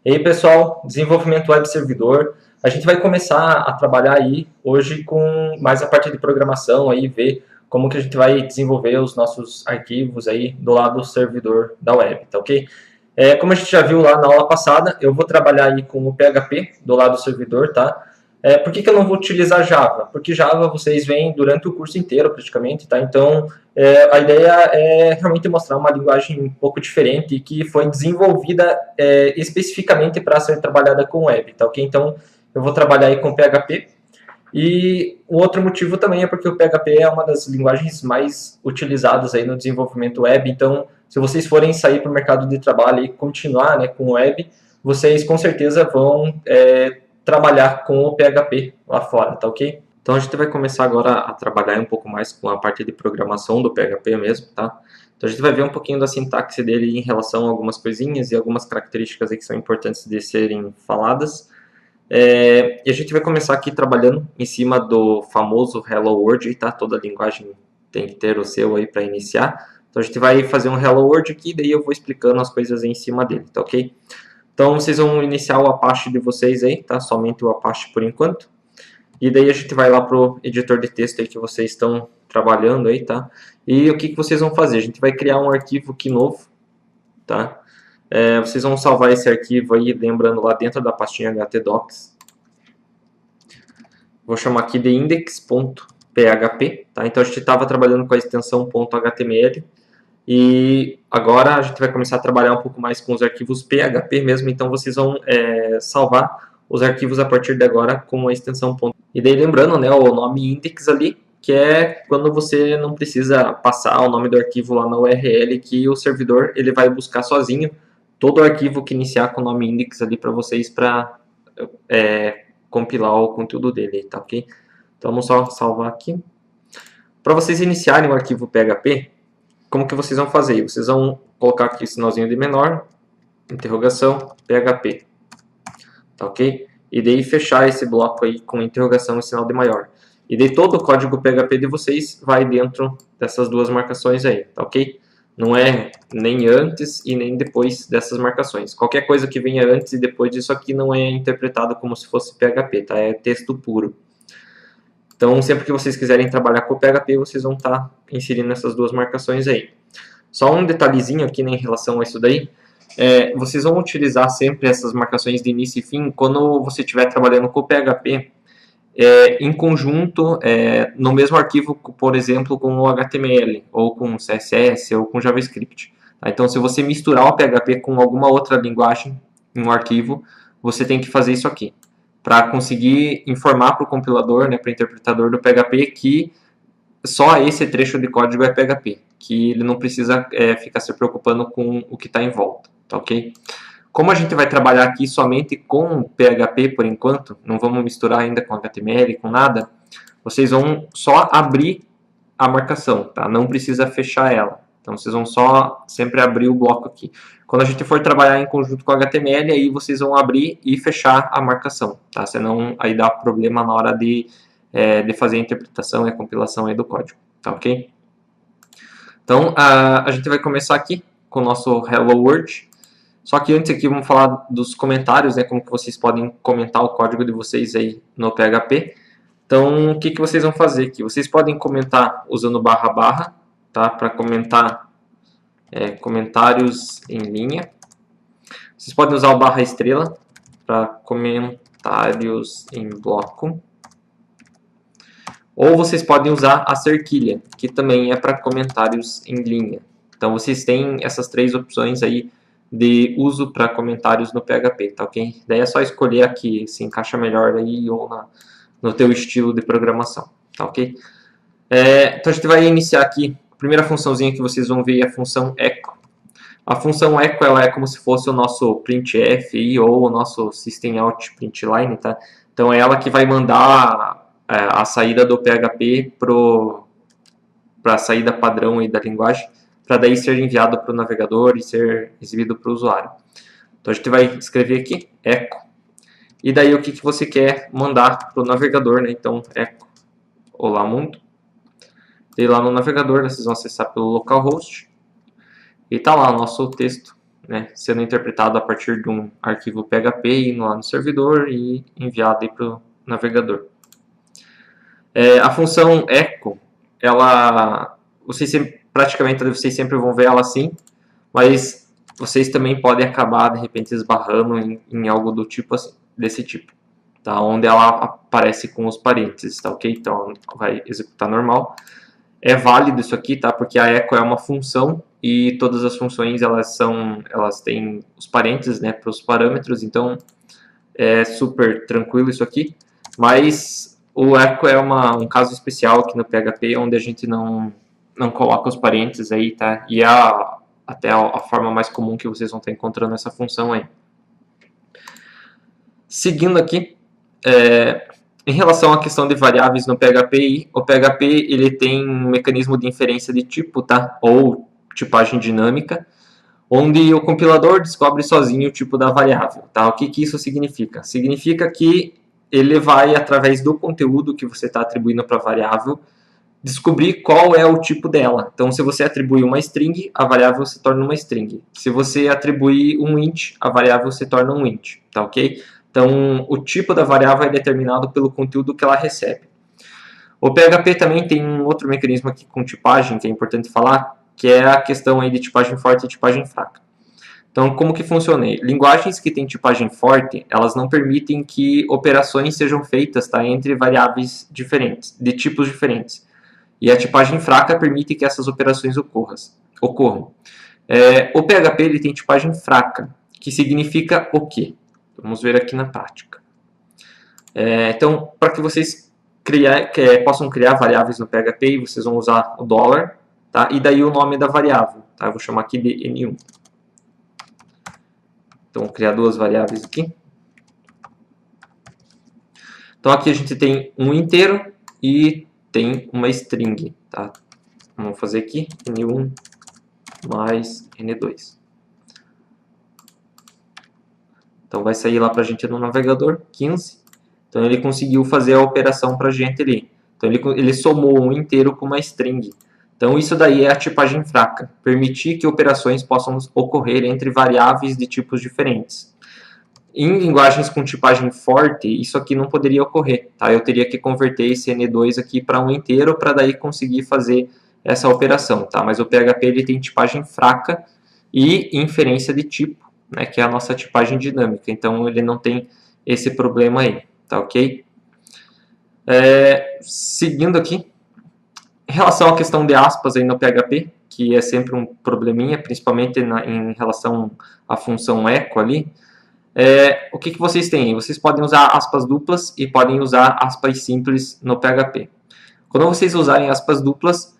E aí, pessoal, desenvolvimento web servidor. A gente vai começar a trabalhar aí hoje com mais a parte de programação aí, ver como que a gente vai desenvolver os nossos arquivos aí do lado do servidor da web, tá ok? Como a gente já viu lá na aula passada, eu vou trabalhar aí com o PHP do lado do servidor, tá? Por que eu não vou utilizar Java? Porque Java vocês veem durante o curso inteiro praticamente, tá? Então, a ideia é realmente mostrar uma linguagem um pouco diferente que foi desenvolvida especificamente para ser trabalhada com web, tá ok? Então, eu vou trabalhar aí com PHP. E o outro motivo também é porque o PHP é uma das linguagens mais utilizadas aí no desenvolvimento web. Então, se vocês forem sair para o mercado de trabalho e continuar, né, com web, vocês com certeza vão trabalhar com o PHP lá fora, tá ok? Então a gente vai começar agora a trabalhar um pouco mais com a parte de programação do PHP mesmo, tá? Então a gente vai ver um pouquinho da sintaxe dele em relação a algumas coisinhas e algumas características aí que são importantes de serem faladas. E a gente vai começar aqui trabalhando em cima do famoso Hello World, tá? Toda linguagem tem que ter o seu aí para iniciar. Então a gente vai fazer um Hello World aqui, daí eu vou explicando as coisas em cima dele, tá ok? Então vocês vão iniciar o Apache de vocês aí, tá? Somente o Apache por enquanto. E daí a gente vai lá pro editor de texto aí que vocês estão trabalhando aí, tá? E o que vocês vão fazer? A gente vai criar um arquivo aqui novo, tá? Vocês vão salvar esse arquivo aí, lembrando lá dentro da pastinha htdocs. Vou chamar aqui de index.php, tá? Então a gente estava trabalhando com a extensão .html e agora a gente vai começar a trabalhar um pouco mais com os arquivos PHP mesmo, então vocês vão salvar os arquivos a partir de agora com a extensão .html. E daí lembrando, né, o nome index ali, que é quando você não precisa passar o nome do arquivo lá na URL, que o servidor ele vai buscar sozinho todo o arquivo que iniciar com o nome index ali para vocês para compilar o conteúdo dele, tá ok? Então vamos só salvar aqui. Para vocês iniciarem o arquivo PHP, como que vocês vão fazer? Vocês vão colocar aqui o sinalzinho de menor, interrogação, PHP, tá ok? E daí fechar esse bloco aí com interrogação e sinal de maior. E daí todo o código PHP de vocês vai dentro dessas duas marcações aí, tá ok? Não é nem antes e nem depois dessas marcações. Qualquer coisa que venha antes e depois disso aqui não é interpretado como se fosse PHP, tá? É texto puro. Então, sempre que vocês quiserem trabalhar com o PHP, vocês vão estar inserindo essas duas marcações aí. Só um detalhezinho aqui, né, em relação a isso daí. Vocês vão utilizar sempre essas marcações de início e fim quando você estiver trabalhando com o PHP em conjunto, no mesmo arquivo, por exemplo, com o HTML, ou com CSS, ou com JavaScript. Tá? Então, se você misturar o PHP com alguma outra linguagem em um arquivo, você tem que fazer isso aqui, para conseguir informar para o compilador, né, para o interpretador do PHP, que só esse trecho de código é PHP, que ele não precisa ficar se preocupando com o que está em volta, tá ok? Como a gente vai trabalhar aqui somente com PHP por enquanto, não vamos misturar ainda com HTML, com nada, vocês vão só abrir a marcação, tá? Não precisa fechar ela. Então vocês vão só sempre abrir o bloco aqui. Quando a gente for trabalhar em conjunto com HTML, aí vocês vão abrir e fechar a marcação, tá? Senão aí dá problema na hora de fazer a interpretação e a compilação aí do código, tá ok? Então a gente vai começar aqui com o nosso Hello World. Só que antes aqui vamos falar dos comentários, né, como que vocês podem comentar o código de vocês aí no PHP. Então, o que vocês vão fazer aqui? Vocês podem comentar usando barra barra, tá, para comentar comentários em linha. Vocês podem usar o barra estrela para comentários em bloco. Ou vocês podem usar a cerquilha, que também é para comentários em linha. Então, vocês têm essas três opções aí de uso para comentários no PHP, tá ok? Daí é só escolher aqui se encaixa melhor aí ou no teu estilo de programação, tá ok? Então a gente vai iniciar aqui, a primeira funçãozinha que vocês vão ver é a função echo. A função echo ela é como se fosse o nosso printf ou o nosso systemout.println, tá? Então é ela que vai mandar a saída do PHP para a saída padrão aí da linguagem, para daí ser enviado para o navegador e ser exibido para o usuário. Então a gente vai escrever aqui, echo, e daí o que você quer mandar para o navegador, né? Então echo, olá mundo, e lá no navegador vocês vão acessar pelo localhost, e tá lá o nosso texto, né, sendo interpretado a partir de um arquivo PHP indo lá no servidor e enviado para o navegador. A função echo, ela, praticamente vocês sempre vão ver ela assim, mas vocês também podem acabar de repente esbarrando em algo do tipo assim, desse tipo, tá? Onde ela aparece com os parênteses, tá ok? Então vai executar normal. É válido isso aqui, tá? Porque a echo é uma função e todas as funções elas têm os parênteses, né, para os parâmetros, então é super tranquilo isso aqui. Mas o echo é um caso especial aqui no PHP, onde a gente não coloca os parênteses aí, tá? E até a forma mais comum que vocês vão estar encontrando essa função aí. Seguindo aqui, em relação à questão de variáveis no PHP, o PHP ele tem um mecanismo de inferência de tipo, tá? Ou tipagem dinâmica, onde o compilador descobre sozinho o tipo da variável, tá? O que isso significa? Significa que ele vai, através do conteúdo que você está atribuindo para a variável, descobrir qual é o tipo dela. Então, se você atribuir uma string, a variável se torna uma string. Se você atribuir um int, a variável se torna um int, tá ok? Então, o tipo da variável é determinado pelo conteúdo que ela recebe. O PHP também tem um outro mecanismo aqui com tipagem, que é importante falar, que é a questão aí de tipagem forte e tipagem fraca. Então, como que funciona? Linguagens que têm tipagem forte, elas não permitem que operações sejam feitas, tá, entre variáveis diferentes, de tipos diferentes. E a tipagem fraca permite que essas operações ocorram. O PHP ele tem tipagem fraca, que significa o quê? Vamos ver aqui na prática. Então, para que vocês possam criar variáveis no PHP, vocês vão usar o $, tá? E daí o nome da variável. Tá? Eu vou chamar aqui de N1. Então, vou criar duas variáveis aqui. Então, aqui a gente tem um inteiro e tem uma string. Tá? Vamos fazer aqui N1 mais N2. Então, vai sair lá para a gente no navegador 15. Então, ele conseguiu fazer a operação para a gente ali. Então, ele somou um inteiro com uma string. Então, isso daí é a tipagem fraca. Permitir que operações possam ocorrer entre variáveis de tipos diferentes. Em linguagens com tipagem forte, isso aqui não poderia ocorrer. Tá? Eu teria que converter esse N2 aqui para um inteiro para daí conseguir fazer essa operação. Tá? Mas o PHP ele tem tipagem fraca e inferência de tipo, né, que é a nossa tipagem dinâmica. Então, ele não tem esse problema aí. Tá ok? Seguindo aqui, em relação à questão de aspas aí no PHP, que é sempre um probleminha, principalmente em relação à função echo ali, o que vocês têm? Vocês podem usar aspas duplas e podem usar aspas simples no PHP. Quando vocês usarem aspas duplas,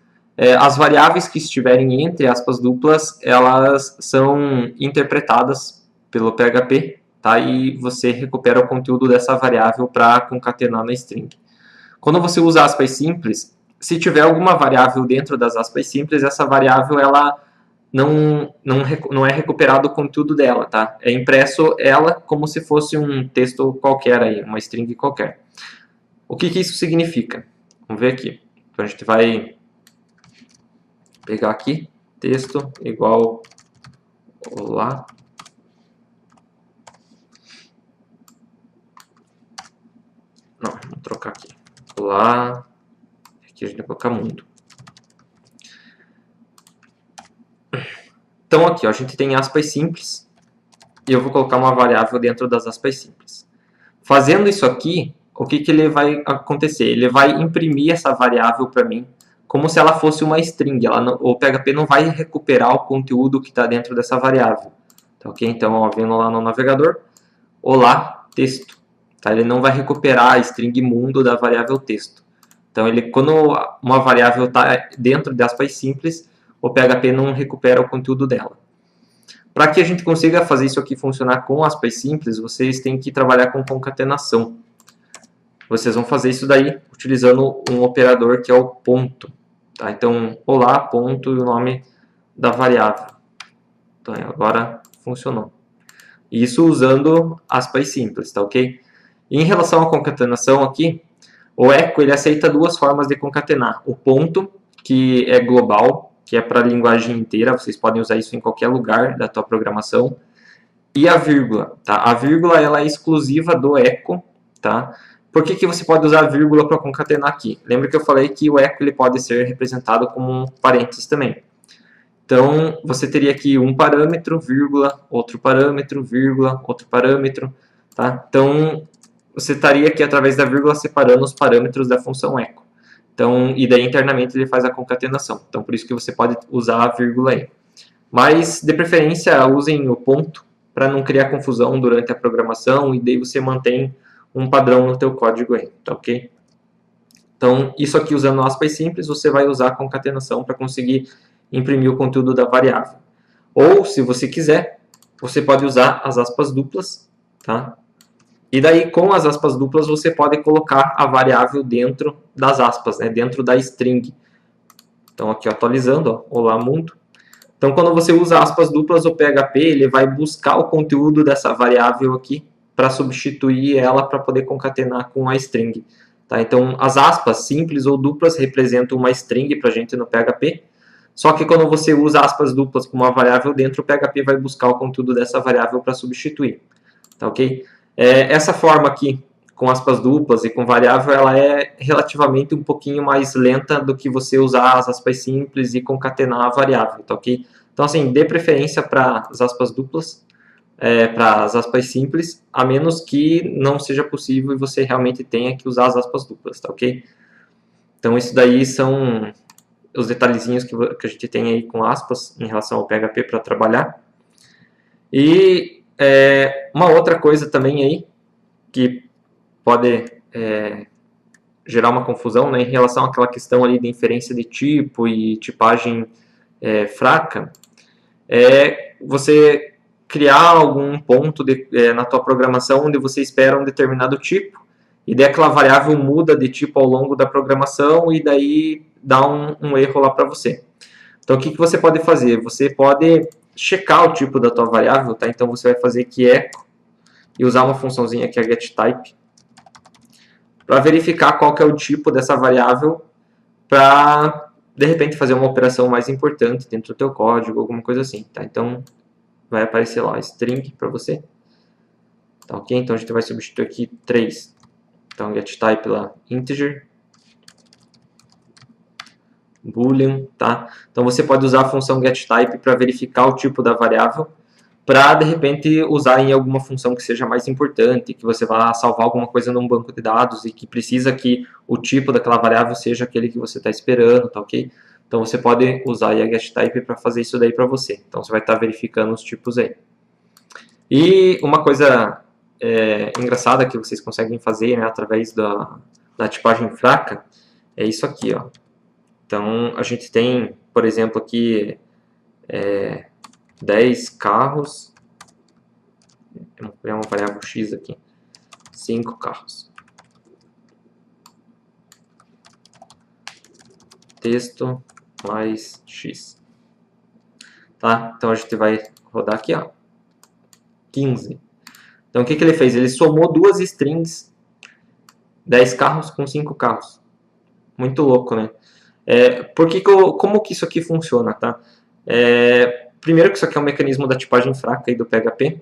as variáveis que estiverem entre aspas duplas, elas são interpretadas pelo PHP, tá? E você recupera o conteúdo dessa variável para concatenar na string. Quando você usa aspas simples, se tiver alguma variável dentro das aspas simples, essa variável ela não é recuperado o conteúdo dela, tá? É impresso ela como se fosse um texto qualquer aí, uma string qualquer. O que isso significa? Vamos ver aqui. Então a gente vai pegar aqui, texto igual olá. Não, vamos trocar aqui. Olá. Aqui a gente vai colocar mundo. Então aqui, ó, a gente tem aspas simples e eu vou colocar uma variável dentro das aspas simples. Fazendo isso aqui, o que ele vai acontecer? Ele vai imprimir essa variável para mim como se ela fosse uma string. O PHP não vai recuperar o conteúdo que está dentro dessa variável. Tá, ok? Então, ó, vendo lá no navegador, olá, texto. Tá? Ele não vai recuperar a string mundo da variável texto. Então, quando uma variável está dentro de aspas simples, o PHP não recupera o conteúdo dela. Para que a gente consiga fazer isso aqui funcionar com aspas simples, vocês têm que trabalhar com concatenação. Vocês vão fazer isso daí utilizando um operador que é o ponto. Tá? Então, olá, ponto e o nome da variável. Então, agora funcionou. Isso usando aspas simples, tá ok? E em relação à concatenação aqui, o echo ele aceita duas formas de concatenar. O ponto, que é global, que é para a linguagem inteira, vocês podem usar isso em qualquer lugar da tua programação. E a vírgula, tá? A vírgula ela é exclusiva do echo, tá? Por que você pode usar a vírgula para concatenar aqui? Lembra que eu falei que o echo ele pode ser representado como um parênteses também. Então, você teria aqui um parâmetro, vírgula, outro parâmetro, vírgula, outro parâmetro, tá? Então, você estaria aqui através da vírgula separando os parâmetros da função echo. Então, e daí internamente ele faz a concatenação. Então, por isso que você pode usar a vírgula aí. Mas, de preferência, usem o ponto para não criar confusão durante a programação e daí você mantém um padrão no teu código aí, tá ok? Então, isso aqui usando aspas simples, você vai usar a concatenação para conseguir imprimir o conteúdo da variável. Ou, se você quiser, você pode usar as aspas duplas, tá? E daí, com as aspas duplas, você pode colocar a variável dentro das aspas, né? Dentro da string. Então, aqui atualizando, ó, olá mundo. Então, quando você usa aspas duplas, o PHP ele vai buscar o conteúdo dessa variável aqui para substituir ela para poder concatenar com a string. Tá? Então, as aspas simples ou duplas representam uma string para a gente no PHP. Só que quando você usa aspas duplas com uma variável dentro, o PHP vai buscar o conteúdo dessa variável para substituir. Tá ok? Essa forma aqui, com aspas duplas e com variável, ela é relativamente um pouquinho mais lenta do que você usar as aspas simples e concatenar a variável, tá ok? Então, assim, dê preferência para as aspas duplas, para as aspas simples, a menos que não seja possível e você realmente tenha que usar as aspas duplas, tá ok? Então, isso daí são os detalhezinhos que a gente tem aí com aspas em relação ao PHP para trabalhar. E uma outra coisa também aí, que pode gerar uma confusão, né, em relação àquela questão ali de inferência de tipo e tipagem fraca, é você criar algum ponto na tua programação onde você espera um determinado tipo, e daí aquela variável muda de tipo ao longo da programação e daí dá um erro lá para você. Então, o que você pode fazer? Você pode checar o tipo da tua variável, tá? Então, você vai fazer aqui echo e usar uma funçãozinha que é getType para verificar qual que é o tipo dessa variável para, de repente, fazer uma operação mais importante dentro do teu código, alguma coisa assim, tá? Então, vai aparecer lá string para você. Tá ok? Então, a gente vai substituir aqui 3. Então, getType lá, integer, boolean, tá? Então, você pode usar a função getType para verificar o tipo da variável, para, de repente, usar em alguma função que seja mais importante, que você vá salvar alguma coisa num banco de dados e que precisa que o tipo daquela variável seja aquele que você está esperando, tá ok? Então, você pode usar a getType para fazer isso daí para você. Então, você vai estar verificando os tipos aí. E uma coisa engraçada que vocês conseguem fazer, né, através da tipagem fraca é isso aqui, ó. Então, a gente tem, por exemplo, aqui 10 carros, vamos criar uma variável x aqui, 5 carros. Texto mais x. Tá? Então, a gente vai rodar aqui, ó, 15. Então, o que ele fez? Ele somou duas strings, 10 carros com 5 carros. Muito louco, né? Como que isso aqui funciona, tá? Primeiro que isso aqui é um mecanismo da tipagem fraca aí do PHP.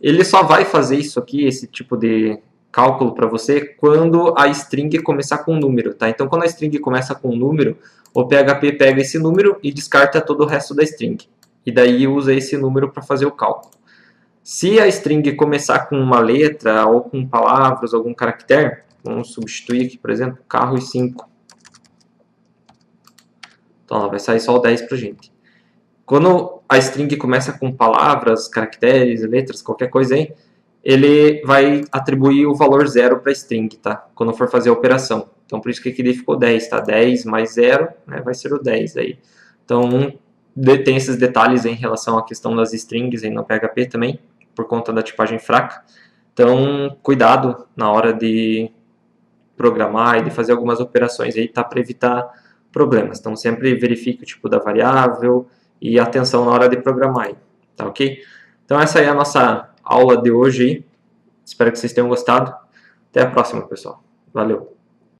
Ele só vai fazer isso aqui, esse tipo de cálculo para você, quando a string começar com um número, tá? Então, quando a string começa com um número, o PHP pega esse número e descarta todo o resto da string. E daí usa esse número para fazer o cálculo. Se a string começar com uma letra ou com palavras, algum caractere, vamos substituir aqui, por exemplo, carro e 5. Então, ela vai sair só o 10 para a gente. Quando a string começa com palavras, caracteres, letras, qualquer coisa aí, ele vai atribuir o valor 0 para a string, tá? Quando for fazer a operação. Então, por isso que aqui ficou 10, tá? 10 mais 0, né, vai ser o 10 aí. Então, tem esses detalhes em relação à questão das strings aí no PHP também, por conta da tipagem fraca. Então, cuidado na hora de programar e de fazer algumas operações aí, tá? Para evitar problemas. Então, sempre verifique o tipo da variável e atenção na hora de programar aí, tá ok? Então, essa aí é a nossa aula de hoje aí. Espero que vocês tenham gostado. Até a próxima, pessoal. Valeu!